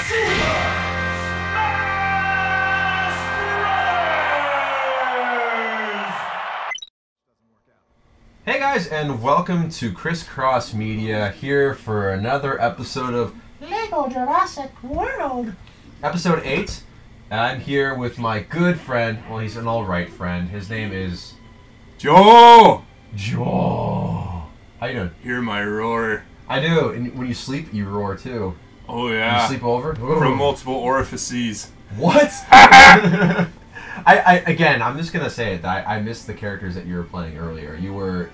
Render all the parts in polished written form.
Hey guys, and welcome to ChrisCrossMedia, here for another episode of Lego Jurassic World. Episode 8. I'm here with my good friend, well, he's an alright friend. His name is... Joe! Joe! How you doing? Hear my roar. I do, and when you sleep, you roar too. Oh yeah. You sleep over? Ooh. From multiple orifices. What? Again, I'm just gonna say it. I missed the characters that you were playing earlier. You weren't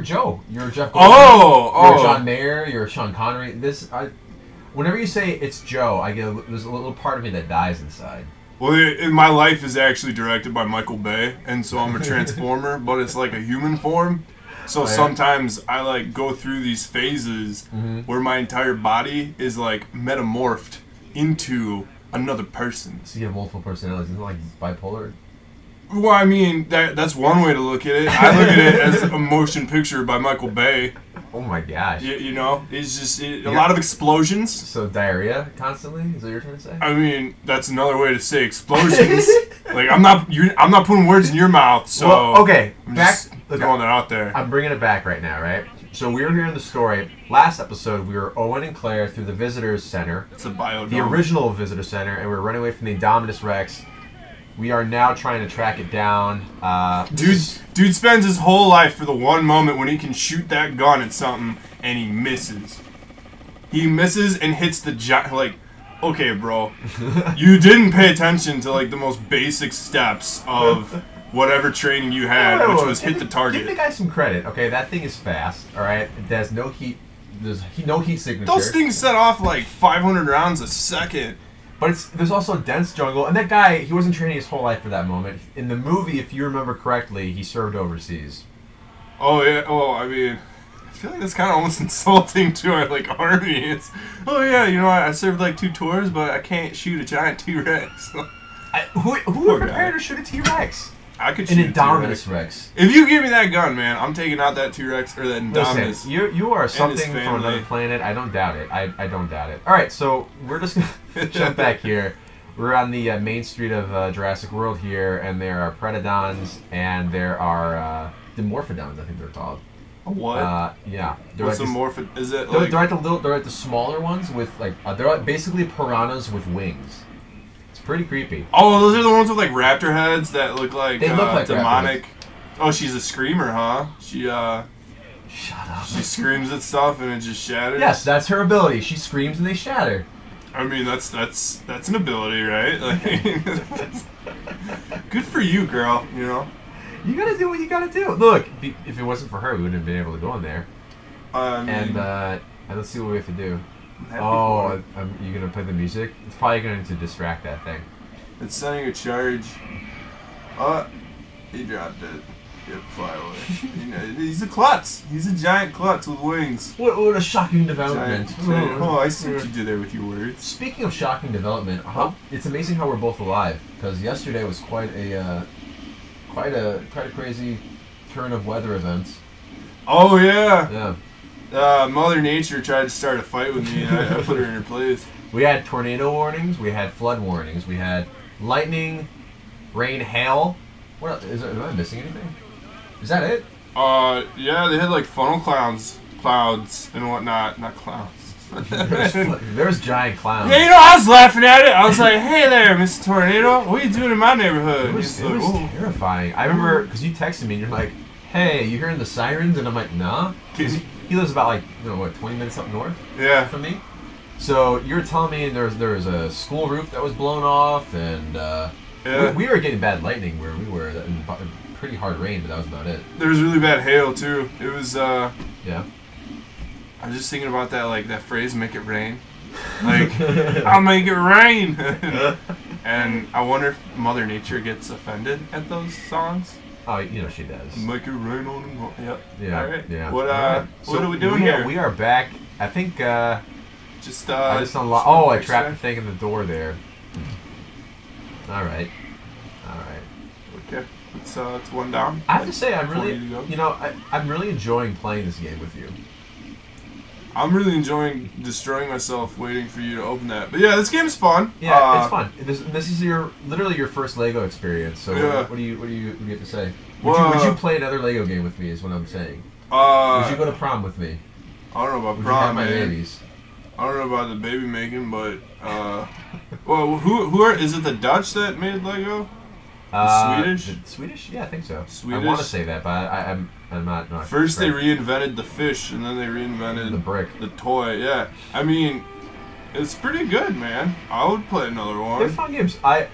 Joe. You were Jeff Goldblum. Oh! You're John Mayer. You're Sean Connery. Whenever you say it's Joe, there's a little part of me that dies inside. Well, my life is actually directed by Michael Bay, and so I'm a transformer, but it's like a human form. So sometimes I like go through these phases where my entire body is like metamorphed into another person. So you have multiple personalities. Isn't it like bipolar? Well, I mean, that's one way to look at it. I look at it as a motion picture by Michael Bay. Oh my gosh. You know, it's just a lot of explosions. So diarrhea constantly? Is that what you're trying to say? I mean, that's another way to say explosions. Like, I'm not putting words in your mouth, so... Well, okay, I'm just throwing that out there. I'm bringing it back right now, right? So we were here in the story. Last episode, we were Owen and Claire through the Visitors Center. It's a biodome. The original Visitor Center, and we were running away from the Indominus Rex. We are now trying to track it down. Dude spends his whole life for the one moment when he can shoot that gun at something, and he misses. He misses and hits the giant... Like, okay, bro. You didn't pay attention to, like, the most basic steps of whatever training you had, which was hit the target. Give the guy some credit, okay? That thing is fast, alright? It has no heat... There's no heat signature. Those things set off, like, 500 rounds a second. But there's also dense jungle, and that guy, he wasn't training his whole life for that moment. In the movie, if you remember correctly, he served overseas. Oh, yeah. Oh, I mean, I feel like that's kind of almost insulting to our, like, army. It's, oh, yeah, you know, I served, like, 2 tours, but I can't shoot a giant T-Rex. Who would prepare to shoot a T-Rex? I could shoot an Indominus Rex. If you give me that gun, man, I'm taking out that T-Rex or that Indominus. Listen, you are something from another planet. I don't doubt it. I don't doubt it. All right, so we're just gonna jump back here. We're on the main street of Jurassic World here, and there are Pteranodons and there are Dimorphodons. I think they're called. What? Yeah. What's a morph? Is it? They're at the smaller ones with like they're basically piranhas with wings. Pretty creepy. Oh, those are the ones with like raptor heads that look like, they look like demonic. Oh, she's a screamer, huh? She Shut up. She screams at stuff and it just shatters. Yes, that's her ability. She screams and they shatter. I mean, that's an ability, right? Like, good for you, girl. You know. You gotta do what you gotta do. Look, if it wasn't for her, we wouldn't have been able to go in there. And let's see what we have to do. Oh, you gonna play the music? It's probably going to distract that thing. It's sending a charge. He dropped it. Yep, fly away. You know, he's a klutz. He's a giant klutz with wings. What a shocking development. Oh, I see what you did there with your words. Speaking of shocking development, it's amazing how we're both alive. Because yesterday was quite a crazy turn of weather events. Oh yeah. Yeah. Mother Nature tried to start a fight with me, and I put her in her place. We had tornado warnings, we had flood warnings, we had lightning, rain, hail. What else? Am I missing anything? Is that it? Yeah, they had like funnel clouds and whatnot. Not clowns. There's giant clowns. Yeah, you know, I was laughing at it. I was like, hey there, Mr. Tornado. What are you doing in my neighborhood? It was terrifying. I remember, because you texted me and you're like, hey, you hearing the sirens? And I'm like, nah. He lives about like, 20 minutes up north from me. So you were telling me there was a school roof that was blown off, and we were getting bad lightning where we were, and pretty hard rain, but that was about it. There was really bad hail too. It was yeah. I was just thinking about that phrase, make it rain. Like, I'll make it rain. And I wonder if Mother Nature gets offended at those songs. Oh, she does. Make it rain on them. Yep. Yeah. All right. Yeah. What what are we doing here? We are back. I think I just unlocked. Oh, I trapped the thing in the door there. All right. Okay. It's one down. I have to say, I'm really, I'm really enjoying playing this game with you. I'm really enjoying destroying myself waiting for you to open that. But yeah, this game's fun. Yeah, it's fun. This is literally your first Lego experience. So what do you have to say? Would you play another Lego game with me? Is what I'm saying. Would you go to prom with me? I don't know about prom, man. Babies? I don't know about the baby making, but well, who are? Is it the Dutch that made Lego? Swedish? Swedish? Yeah, I think so. Swedish? I want to say that, but I'm not. No, First they reinvented the fish, and then they reinvented the brick, the toy. Yeah, I mean, it's pretty good, man. I would play another one. They're fun games. I've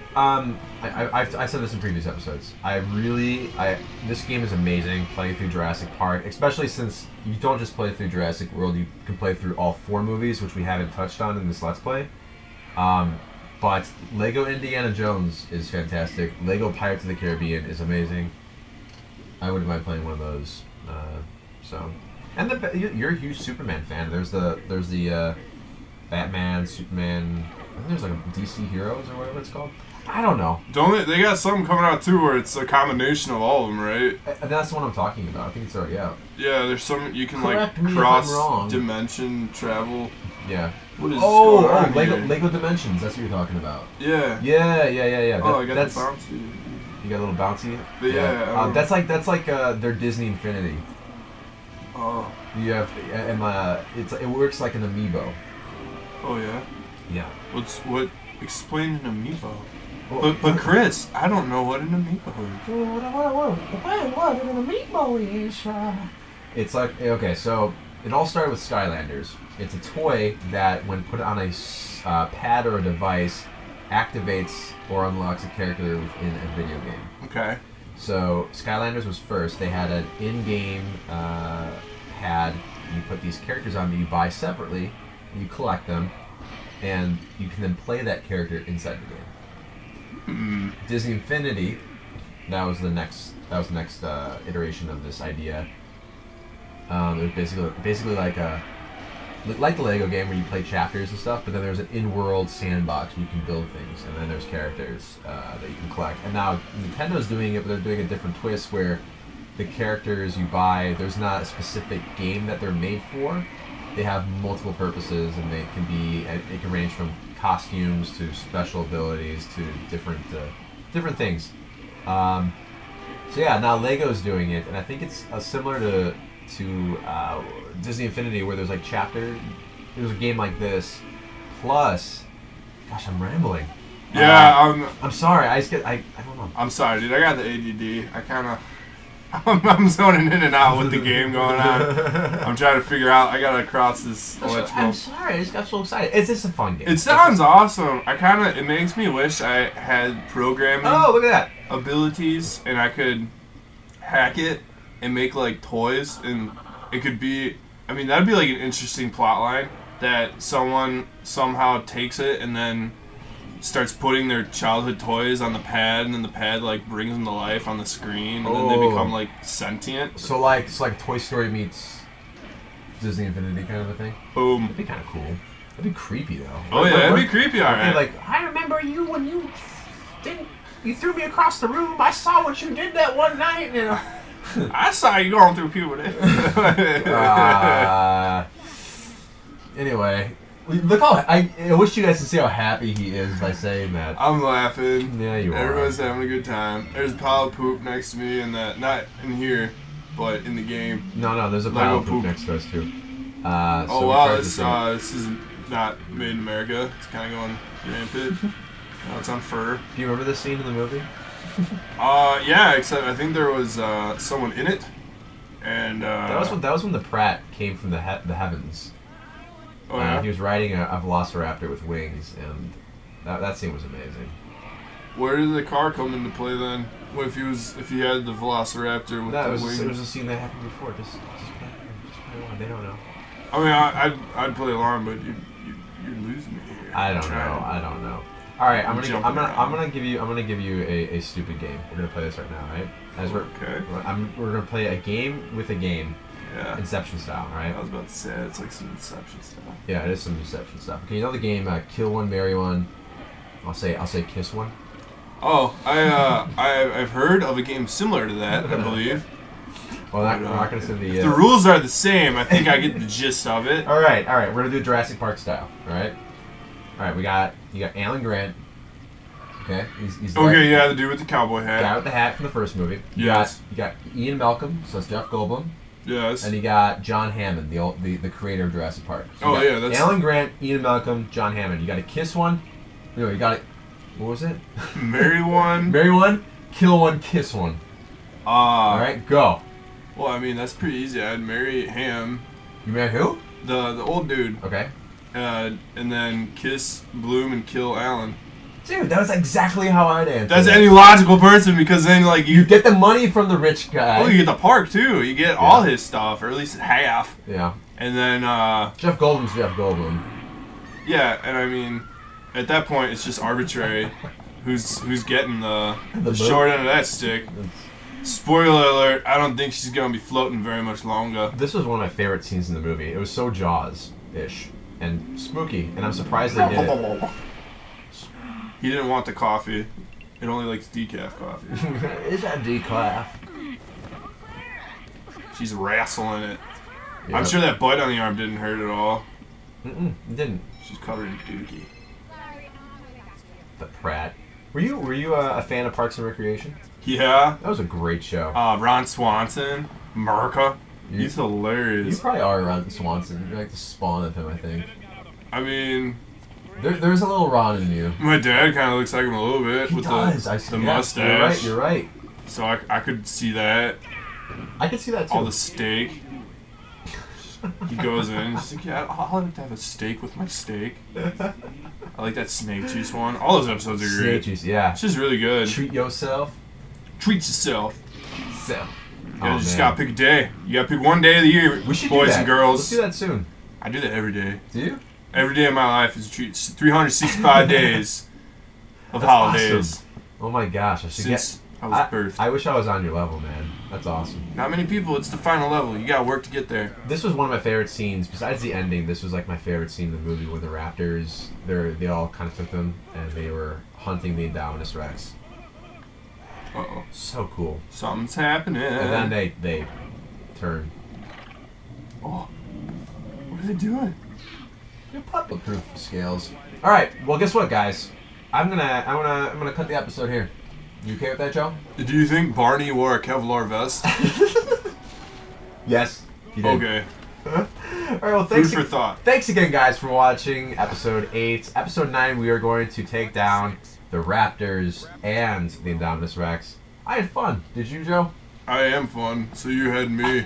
said this in previous episodes. This game is amazing. Playing through Jurassic Park, especially since you don't just play through Jurassic World. You can play through all 4 movies, which we haven't touched on in this Let's Play. But Lego Indiana Jones is fantastic. Lego Pirates of the Caribbean is amazing. I wouldn't mind playing one of those. And you're a huge Superman fan. There's the Batman, Superman. I think there's like DC Heroes or whatever it's called. I don't know. They got something coming out too where it's a combination of all of them, right? And that's the one I'm talking about. I think it's already out. Yeah, there's some you can like cross dimension travel. Yeah. What is going on Lego Dimensions. That's what you're talking about. Yeah. Yeah. I got the bouncy. You got a little bouncy. But yeah. That's like their Disney Infinity. Oh. You have it works like an amiibo. Oh yeah. Yeah. Explain an amiibo. But Chris, I don't know what an amiibo is. What an amiibo is. It's like okay, so it all started with Skylanders. It's a toy that, when put on a pad or a device, activates or unlocks a character within a video game. Okay. So Skylanders was first. They had an in-game pad. You put these characters on that you buy separately. You collect them, and you can then play that character inside the game. Disney Infinity. That was the next iteration of this idea. It was basically like the Lego game where you play chapters and stuff, but then there's an in-world sandbox where you can build things, and then there's characters that you can collect. And now Nintendo's doing it, but they're doing a different twist where the characters you buy, there's not a specific game that they're made for. They have multiple purposes, and it can range from costumes to special abilities to different things. So yeah, now Lego's doing it, and I think it's similar to Disney Infinity, where there's like there's a game like this, plus, gosh, I'm rambling. Yeah, I'm sorry. I don't know. I'm sorry, dude. I got the ADD. I'm zoning in and out with the game going on. I'm trying to figure out. I gotta cross this electrical. I'm sorry. I just got so excited. It's just a fun game. It sounds awesome. It makes me wish I had programming. Oh, look at that. Abilities, and I could hack it and make like toys, and it could be. I mean, that'd be like an interesting plot line that someone somehow takes it and then starts putting their childhood toys on the pad, and then the pad like brings them to life on the screen, and then they become like sentient. So like Toy Story meets Disney Infinity kind of a thing. Boom. That'd be kind of cool. That'd be creepy though. Oh yeah, that'd be creepy. All right. Like, I remember you when you threw me across the room. I saw what you did that one night. I saw you going through puberty. Anyway. Look how I wish you guys could see how happy he is by saying that. I'm laughing. Yeah, you are. Everyone's having a good time. There's a pile of poop next to me, and not in here, but in the game. No, there's a pile of poop next to us too. Oh wow, this is not made in America. It's kind of going rampant. It's on fur. Do you remember this scene in the movie? Yeah, except I think there was someone in it, and that was when the Pratt came from the heavens. Oh, yeah? He was riding a velociraptor with wings, and that scene was amazing. Where did the car come into play then? If he had the velociraptor with the wings? It was a scene that happened before. Just play along. They don't know. I mean, I'd play along, but you're losing me here. I don't know. All right, I'm gonna give you a stupid game. We're gonna play this right now, right? We're gonna play a game with a game. Yeah. Inception style, right? I was about to say it's like some Inception stuff. Yeah, it is some Inception stuff. Okay, you know the game Kill One, Marry One. I'll say Kiss One. Oh, I've heard of a game similar to that, I believe. Well, we're not going to say the... If the rules are the same, I think I get the gist of it. All right. We're going to do Jurassic Park style, all right? All right, you got Alan Grant. Okay, he's okay, yeah, the dude with the cowboy hat. Guy with the hat from the first movie. You got Ian Malcolm, so that's Jeff Goldblum. Yes. And you got John Hammond, the creator of Jurassic Park. So that's... Alan Grant, Ian Malcolm, John Hammond. You got to kiss one. No, you got it. What was it? Marry one. Marry one, kill one, kiss one. All right, go. Well, I mean, that's pretty easy. I'd marry Ham. You marry who? The old dude. Okay. And then kiss Bloom and kill Alan. Dude, that was exactly how I'd answer. That's any logical person, because then, like, you get the money from the rich guy. Oh, you get the park, too. You get all his stuff, or at least half. Yeah. And then, Jeff Goldblum's Jeff Goldblum. Yeah, and I mean, at that point, it's just arbitrary who's getting the short end of that stick. Spoiler alert, I don't think she's going to be floating very much longer. This was one of my favorite scenes in the movie. It was so Jaws-ish and spooky, and I'm surprised they did it. He didn't want the coffee. It only likes decaf coffee. Is that decaf? She's wrestling it. Yep. I'm sure that bite on the arm didn't hurt at all. It didn't. She's covered in dookie. The Pratt. Were you a fan of Parks and Recreation? Yeah. That was a great show. Ron Swanson, Merca. He's hilarious. You probably are Ron Swanson. You're like the spawn of him, I think. I mean... There's a little Ron in you. My dad kind of looks like him a little bit. With the mustache. You're right. So I could see that. I could see that too. All the steak. He goes in. He's like, yeah, I'll like to have a steak with my steak. I like that snake juice one. All those episodes are great. Snake juice, yeah. It's just really good. Treat yourself. Treat yourself. You just gotta pick a day. You gotta pick one day of the year, we should boys and girls. Let's do that soon. I do that every day. Do you? Every day of my life is a treat. 365 days of holidays. Awesome. Oh my gosh, I should Since I was birthed. I wish I was on your level, man. That's awesome. Not many people. It's the final level. You gotta work to get there. This was one of my favorite scenes. Besides the ending, this was like my favorite scene in the movie where the raptors, they all kind of took them and they were hunting the Indominus Rex. Uh-oh. So cool. Something's happening. And then they turn. Oh. What are they doing? They're puppet-proof scales. All right. Well, guess what, guys? I'm gonna cut the episode here. You okay with that, Joe? Do you think Barney wore a Kevlar vest? Yes. He did. Okay. All right. Well, thanks. Food for thought. Thanks again, guys, for watching episode 8. Episode 9, we are going to take down the Raptors and the Indominus Rex. I had fun. Did you, Joe? I am fun. So you had me.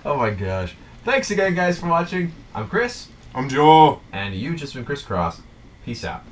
Oh my gosh. Thanks again, guys, for watching. I'm Chris. I'm Joe. And you've just been Chris Cross. Peace out.